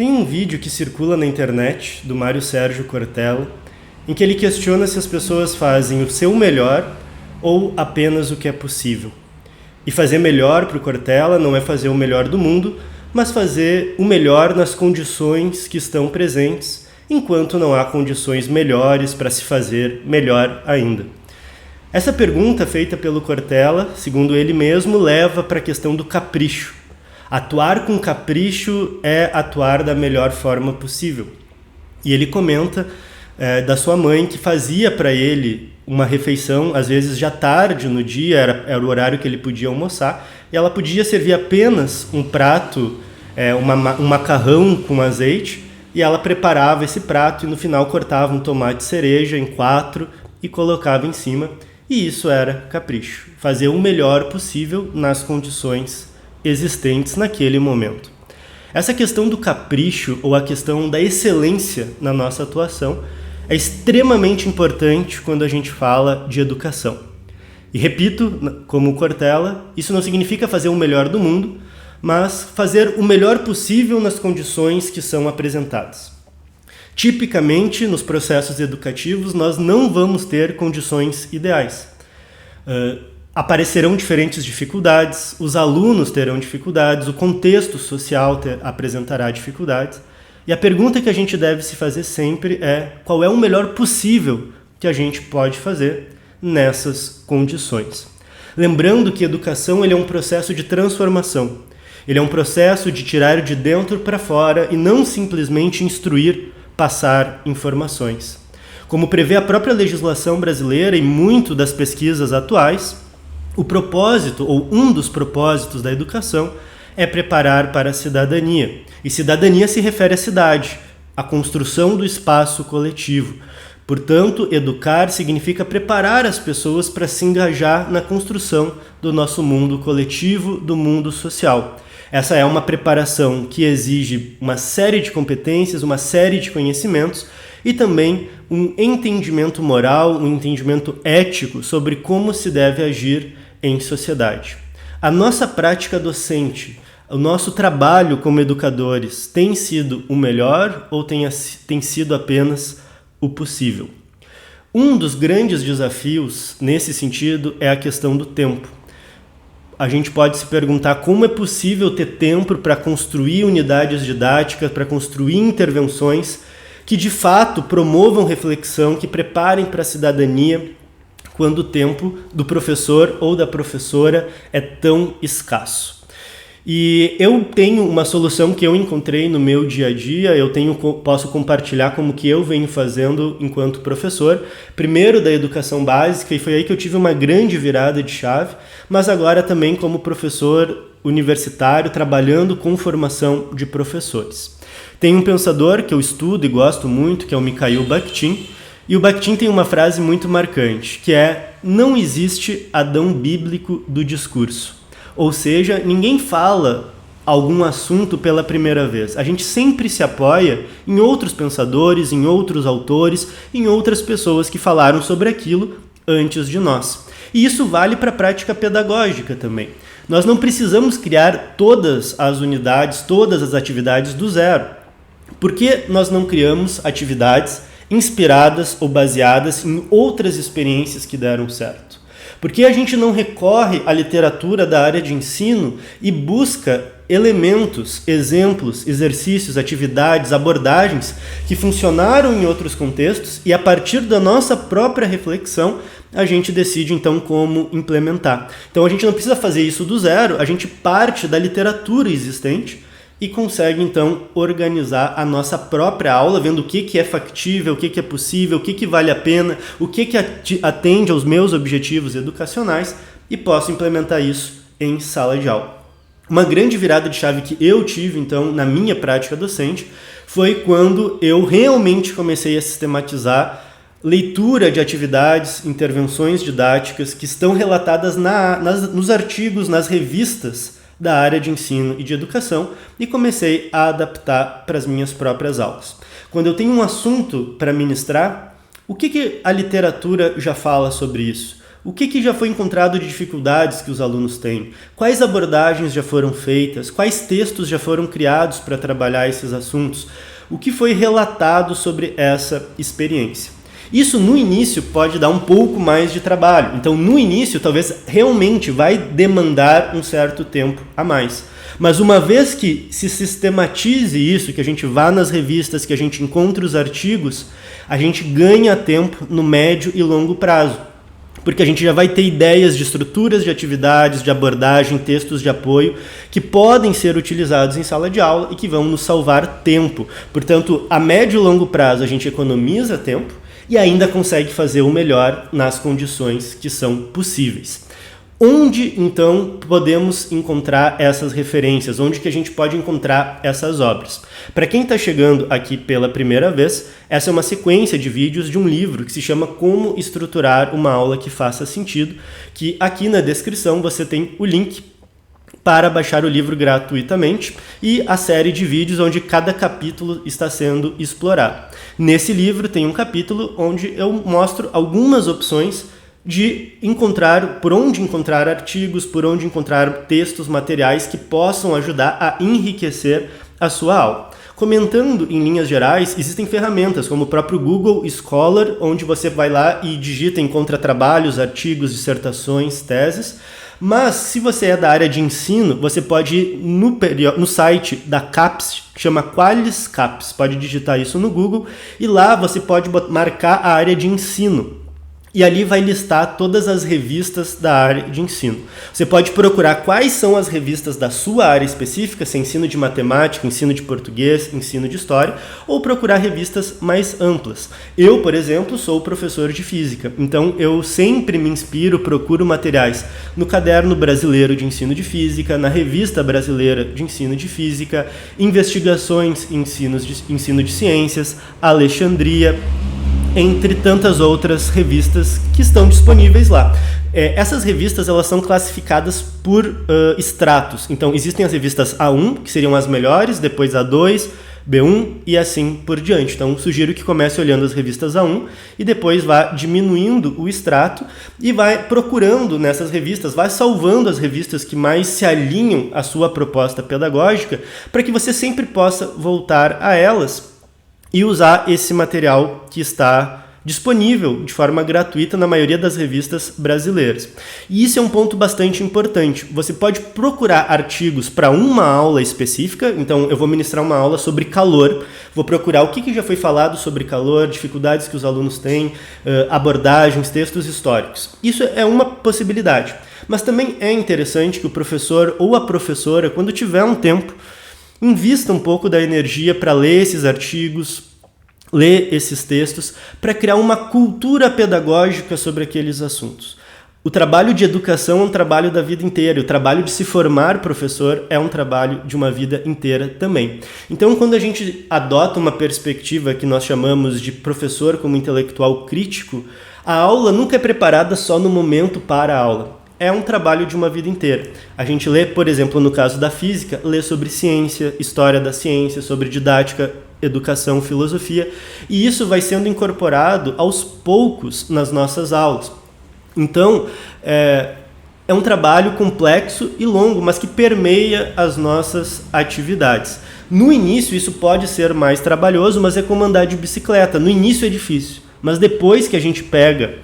Tem um vídeo que circula na internet do Mário Sérgio Cortella, em que ele questiona se as pessoas fazem o seu melhor ou apenas o que é possível. E fazer melhor para o Cortella não é fazer o melhor do mundo, mas fazer o melhor nas condições que estão presentes, enquanto não há condições melhores para se fazer melhor ainda. Essa pergunta feita pelo Cortella, segundo ele mesmo, leva para a questão do capricho. Atuar com capricho é atuar da melhor forma possível. E ele comenta da sua mãe que fazia para ele uma refeição, às vezes já tarde no dia, era o horário que ele podia almoçar, e ela podia servir apenas um prato, um macarrão com azeite, e ela preparava esse prato e no final cortava um tomate cereja em 4 e colocava em cima. E isso era capricho, fazer o melhor possível nas condições existentes naquele momento. Essa questão do capricho ou a questão da excelência na nossa atuação é extremamente importante quando a gente fala de educação. E repito, como Cortella, isso não significa fazer o melhor do mundo, mas fazer o melhor possível nas condições que são apresentadas. Tipicamente, nos processos educativos, nós não vamos ter condições ideais. Aparecerão diferentes dificuldades, os alunos terão dificuldades, o contexto social apresentará dificuldades. E a pergunta que a gente deve se fazer sempre é: qual é o melhor possível que a gente pode fazer nessas condições? Lembrando que educação ele é um processo de transformação. Ele é um processo de tirar de dentro para fora e não simplesmente instruir, passar informações. Como prevê a própria legislação brasileira e muito das pesquisas atuais, o propósito, ou um dos propósitos da educação, é preparar para a cidadania. E cidadania se refere à cidade, à construção do espaço coletivo. Portanto, educar significa preparar as pessoas para se engajar na construção do nosso mundo coletivo, do mundo social. Essa é uma preparação que exige uma série de competências, uma série de conhecimentos e também um entendimento moral, um entendimento ético sobre como se deve agir em sociedade. A nossa prática docente, o nosso trabalho como educadores tem sido o melhor ou tem sido apenas o possível? Um dos grandes desafios nesse sentido é a questão do tempo. A gente pode se perguntar como é possível ter tempo para construir unidades didáticas, para construir intervenções que de fato promovam reflexão, que preparem para a cidadania quando o tempo do professor ou da professora é tão escasso. E eu tenho uma solução que eu encontrei no meu dia a dia, posso compartilhar como que eu venho fazendo enquanto professor, primeiro da educação básica, e foi aí que eu tive uma grande virada de chave, mas agora também como professor universitário, trabalhando com formação de professores. Tem um pensador que eu estudo e gosto muito, que é o Mikhail Bakhtin, e o Bakhtin tem uma frase muito marcante, que é: não existe Adão bíblico do discurso. Ou seja, ninguém fala algum assunto pela primeira vez. A gente sempre se apoia em outros pensadores, em outros autores, em outras pessoas que falaram sobre aquilo antes de nós. E isso vale para a prática pedagógica também. Nós não precisamos criar todas as unidades, todas as atividades do zero. Por que nós não criamos atividades inspiradas ou baseadas em outras experiências que deram certo? Por que a gente não recorre à literatura da área de ensino e busca elementos, exemplos, exercícios, atividades, abordagens que funcionaram em outros contextos e a partir da nossa própria reflexão a gente decide então como implementar. Então a gente não precisa fazer isso do zero, a gente parte da literatura existente e consegue então organizar a nossa própria aula, vendo o que é factível, o que é possível, o que vale a pena, o que atende aos meus objetivos educacionais e posso implementar isso em sala de aula. Uma grande virada de chave que eu tive então na minha prática docente foi quando eu realmente comecei a sistematizar leitura de atividades, intervenções didáticas que estão relatadas nos artigos, nas revistas da área de ensino e de educação e comecei a adaptar para as minhas próprias aulas. Quando eu tenho um assunto para ministrar, o que a literatura já fala sobre isso? O que já foi encontrado de dificuldades que os alunos têm? Quais abordagens já foram feitas? Quais textos já foram criados para trabalhar esses assuntos? O que foi relatado sobre essa experiência? Isso no início pode dar um pouco mais de trabalho. Então no início talvez realmente vai demandar um certo tempo a mais. Mas uma vez que se sistematize isso, que a gente vá nas revistas, que a gente encontre os artigos, a gente ganha tempo no médio e longo prazo. Porque a gente já vai ter ideias de estruturas de atividades, de abordagem, textos de apoio, que podem ser utilizados em sala de aula e que vão nos salvar tempo. Portanto, a médio e longo prazo a gente economiza tempo e ainda consegue fazer o melhor nas condições que são possíveis. Onde, então, podemos encontrar essas referências? Onde que a gente pode encontrar essas obras? Para quem está chegando aqui pela primeira vez, essa é uma sequência de vídeos de um livro que se chama Como Estruturar uma Aula que Faça Sentido, que aqui na descrição você tem o link para baixar o livro gratuitamente e a série de vídeos onde cada capítulo está sendo explorado. Nesse livro tem um capítulo onde eu mostro algumas opções de encontrar, por onde encontrar artigos, por onde encontrar textos, materiais que possam ajudar a enriquecer a sua aula. Comentando em linhas gerais, existem ferramentas como o próprio Google Scholar, onde você vai lá e digita, encontra trabalhos, artigos, dissertações, teses. Mas se você é da área de ensino, você pode ir no site da CAPES, que chama Qualis CAPES, pode digitar isso no Google, e lá você pode marcar a área de ensino. E ali vai listar todas as revistas da área de ensino. Você pode procurar quais são as revistas da sua área específica, se é ensino de matemática, ensino de português, ensino de história, ou procurar revistas mais amplas. Eu, por exemplo, sou professor de física, então eu sempre me inspiro, procuro materiais no Caderno Brasileiro de Ensino de Física, na Revista Brasileira de Ensino de Física, Investigações em Ensino de Ciências, Alexandria, entre tantas outras revistas que estão disponíveis lá. Essas revistas elas são classificadas por estratos. Então existem as revistas A1, que seriam as melhores, depois A2, B1 e assim por diante. Então sugiro que comece olhando as revistas A1 e depois vá diminuindo o extrato e vai procurando nessas revistas, vai salvando as revistas que mais se alinham à sua proposta pedagógica, para que você sempre possa voltar a elas e usar esse material que está disponível de forma gratuita na maioria das revistas brasileiras. E isso é um ponto bastante importante. Você pode procurar artigos para uma aula específica, então eu vou ministrar uma aula sobre calor, vou procurar o que já foi falado sobre calor, dificuldades que os alunos têm, abordagens, textos históricos. Isso é uma possibilidade. Mas também é interessante que o professor ou a professora, quando tiver um tempo, invista um pouco da energia para ler esses artigos, ler esses textos, para criar uma cultura pedagógica sobre aqueles assuntos. O trabalho de educação é um trabalho da vida inteira, o trabalho de se formar professor é um trabalho de uma vida inteira também. Então, quando a gente adota uma perspectiva que nós chamamos de professor como intelectual crítico, a aula nunca é preparada só no momento para a aula. É um trabalho de uma vida inteira. A gente lê, por exemplo, no caso da física, lê sobre ciência, história da ciência, sobre didática, educação, filosofia, e isso vai sendo incorporado aos poucos nas nossas aulas. Então, é um trabalho complexo e longo, mas que permeia as nossas atividades. No início, isso pode ser mais trabalhoso, mas é como andar de bicicleta. No início é difícil, mas depois que a gente pega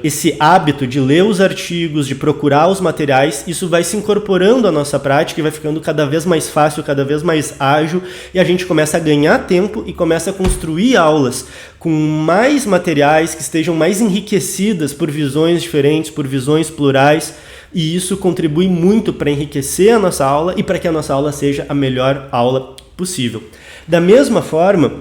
esse hábito de ler os artigos, de procurar os materiais, isso vai se incorporando à nossa prática e vai ficando cada vez mais fácil, cada vez mais ágil, e a gente começa a ganhar tempo e começa a construir aulas com mais materiais, que estejam mais enriquecidas por visões diferentes, por visões plurais, e isso contribui muito para enriquecer a nossa aula e para que a nossa aula seja a melhor aula possível. Da mesma forma,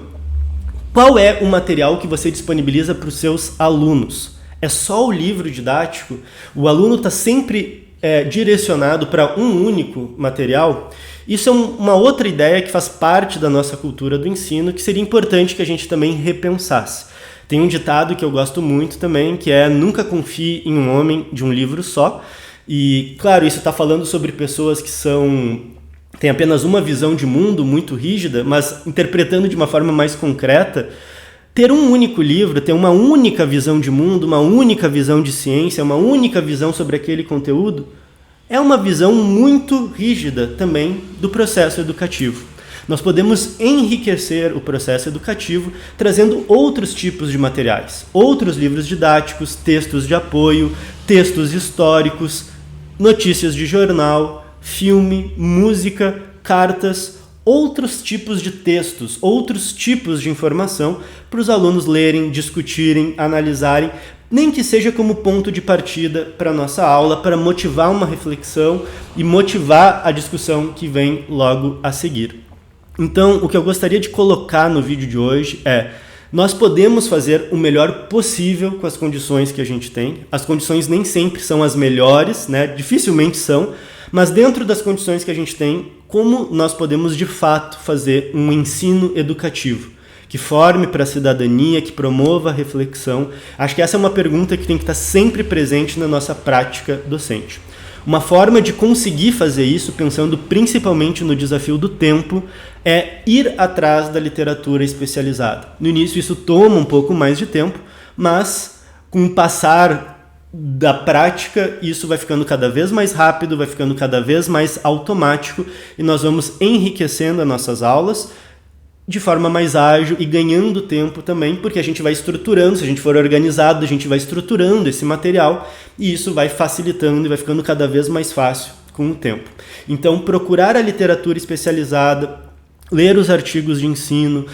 qual é o material que você disponibiliza para os seus alunos? É só o livro didático? O aluno está sempre direcionado para um único material? Isso é uma outra ideia que faz parte da nossa cultura do ensino, que seria importante que a gente também repensasse. Tem um ditado que eu gosto muito também, que é: nunca confie em um homem de um livro só. E, claro, isso está falando sobre pessoas que têm apenas uma visão de mundo muito rígida, mas interpretando de uma forma mais concreta, ter um único livro, ter uma única visão de mundo, uma única visão de ciência, uma única visão sobre aquele conteúdo, é uma visão muito rígida também do processo educativo. Nós podemos enriquecer o processo educativo trazendo outros tipos de materiais, outros livros didáticos, textos de apoio, textos históricos, notícias de jornal, filme, música, cartas, outros tipos de textos, outros tipos de informação para os alunos lerem, discutirem, analisarem, nem que seja como ponto de partida para a nossa aula, para motivar uma reflexão e motivar a discussão que vem logo a seguir. Então, o que eu gostaria de colocar no vídeo de hoje é: nós podemos fazer o melhor possível com as condições que a gente tem. As condições nem sempre são as melhores, né? Dificilmente são, mas dentro das condições que a gente tem, como nós podemos de fato fazer um ensino educativo que forme para a cidadania, que promova a reflexão? Acho que essa é uma pergunta que tem que estar sempre presente na nossa prática docente. Uma forma de conseguir fazer isso, pensando principalmente no desafio do tempo, é ir atrás da literatura especializada. No início isso toma um pouco mais de tempo, mas com o passar da prática isso vai ficando cada vez mais rápido, vai ficando cada vez mais automático e nós vamos enriquecendo as nossas aulas de forma mais ágil e ganhando tempo também, porque a gente vai estruturando, se a gente for organizado, a gente vai estruturando esse material e isso vai facilitando e vai ficando cada vez mais fácil com o tempo. Então, procurar a literatura especializada, ler os artigos de ensino,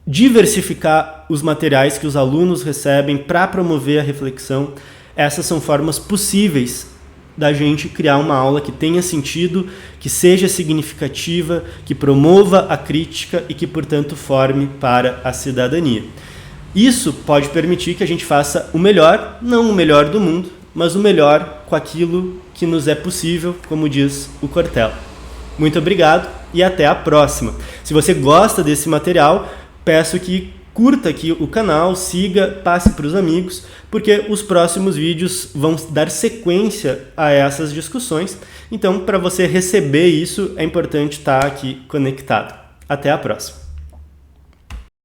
diversificar os materiais que os alunos recebem para promover a reflexão, essas são formas possíveis da gente criar uma aula que tenha sentido, que seja significativa, que promova a crítica e que, portanto, forme para a cidadania. Isso pode permitir que a gente faça o melhor, não o melhor do mundo, mas o melhor com aquilo que nos é possível, como diz o Cortella. Muito obrigado e até a próxima. Se você gosta desse material, peço que curta aqui o canal, siga, passe para os amigos, porque os próximos vídeos vão dar sequência a essas discussões. Então, para você receber isso, é importante estar aqui conectado. Até a próxima!